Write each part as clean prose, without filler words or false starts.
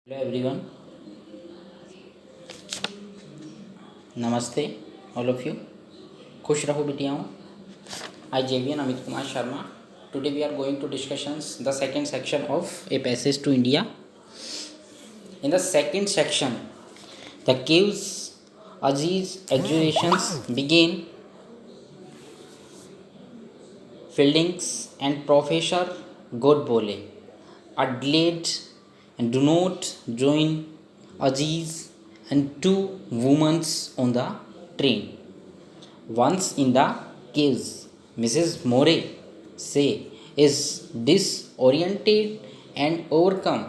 Hello everyone, नमस्ते all of you. खुश रहो बिटियाओं। आई जेवियन Amit Kumar Sharma. Today we are going to discussions the second section of a passage to India. In the second section the cave's Aziz exhortations begin. Fieldings and Professor Godbole are delayed and do not join Aziz and two women on the train. Once in the caves, Mrs. Morey say is disoriented and overcome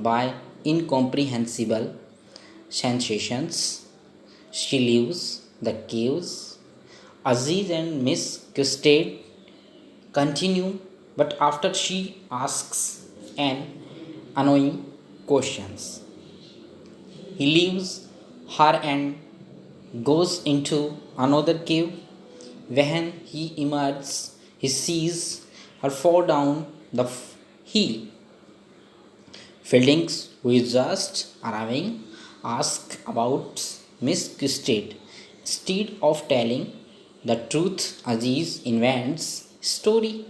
by incomprehensible sensations. She leaves the caves. Aziz and Miss Custade continue, but after she asks an annoying questions, he leaves her and goes into another cave. When he emerges, he sees her fall down the hill. Fieldings, who is just arriving, asks about Miss Custade. Instead of telling the truth, Aziz invents story.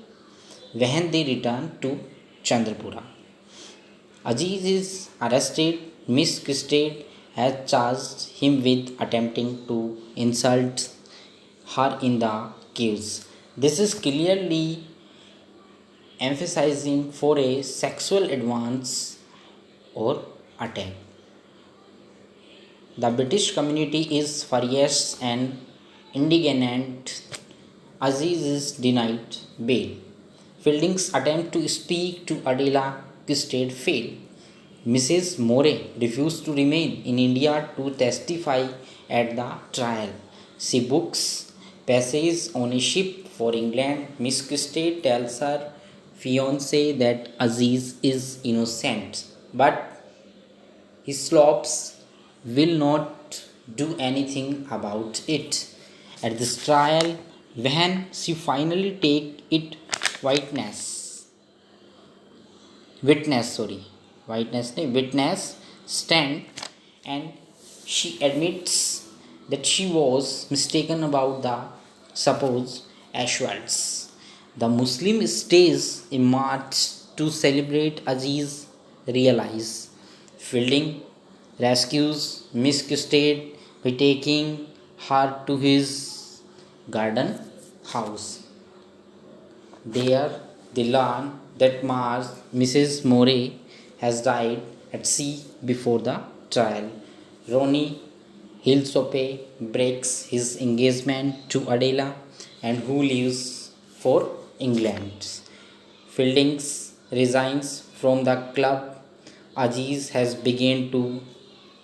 When they return to Chandrapura, Aziz is arrested. Miss Custade has charged him with attempting to insult her in the caves. This is clearly emphasizing for a sexual advance or attack. The British community is furious and indignant. Aziz is denied bail. Fielding's attempt to speak to Adela Custade failed. Mrs. Morey refused to remain in India to testify at the trial. She books passage on a ship for England. Miss Custade tells her fiancé that Aziz is innocent, but his slopes will not do anything about it. At this trial, when she finally take it witness stand, and she admits that she was mistaken about the supposed assaults. The Muslim states a march to celebrate Aziz realize. Fielding rescues Miss Custade by taking her to his garden house. There they learn that Mrs. Morey has died at sea before the trial. Ronnie Hillsope breaks his engagement to Adela, and who leaves for England. Fieldings resigns from the club. Aziz has begun to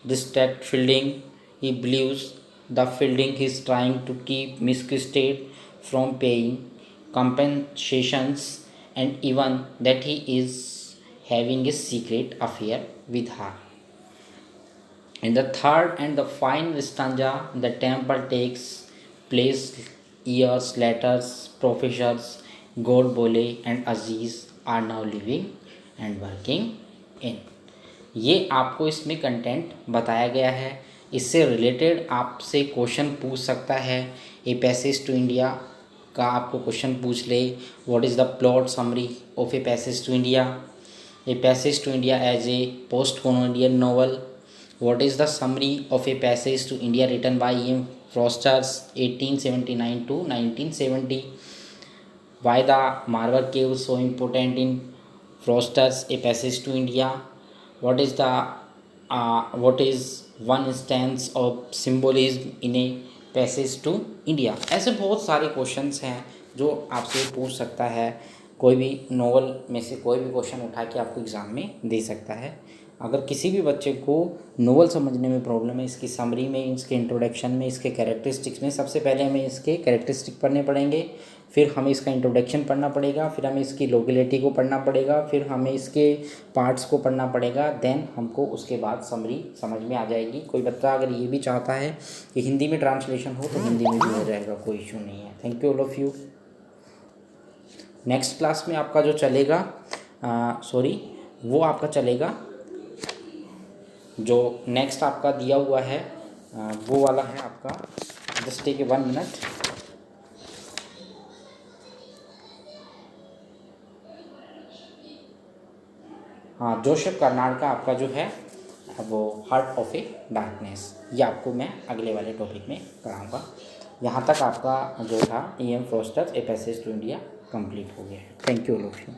distract Fielding. He believes the Fielding is trying to keep Miss Custade from paying compensations, and even that he is having a secret affair with her. In the third and the final stanza, the temple takes place years later. Professors Godbole and Aziz are now living and working in. ये आपको इसमें content बताया गया है। इससे related आपसे question पूछ सकता है। ए पैसेज टू इंडिया का आपको क्वेश्चन पूछ ले, what is the plot summary of a passage to India, a passage to India as a post colonial novel, what is the summary of a passage to India written by E.M. Frosters 1879 to 1970, why the Marwar Cave was so important in Frosters A Passage to India, what is one instance of symbolism in a passage to India। ऐसे बहुत सारे questions हैं जो आपसे पूछ सकता है। कोई भी नॉवल में से कोई भी क्वेश्चन उठा के आपको एग्ज़ाम में दे सकता है। अगर किसी भी बच्चे को नोवेल समझने में प्रॉब्लम है, इसकी समरी में, इसके इंट्रोडक्शन में, इसके कैरेक्टरिस्टिक्स में, सबसे पहले हमें इसके कैरेक्टरिस्टिक पढ़ने पड़ेंगे, फिर हमें इसका इंट्रोडक्शन पढ़ना पड़ेगा, फिर हमें इसकी लोकेलिटी को पढ़ना पड़ेगा, फिर हमें इसके पार्ट्स को पढ़ना पड़ेगा, देन हमको उसके बाद समरी समझ में आ जाएगी। कोई बच्चा अगर ये भी चाहता है कि हिंदी में ट्रांसलेशन हो तो हिंदी में भी हो जाएगा, कोई इशू नहीं है। Thank you all of you. Next class में आपका जो चलेगा वो आपका चलेगा जो नेक्स्ट आपका दिया हुआ है वो वाला है आपका, जस्ट टेक ए 1 मिनट। हाँ, जोसेफ कर्नाड का आपका जो है वो हार्ट ऑफ ए डार्कनेस, ये आपको मैं अगले वाले टॉपिक में कराऊंगा। यहाँ तक आपका जो था E.M. Forster a passage to India complete हो गया है। Thank you all of you.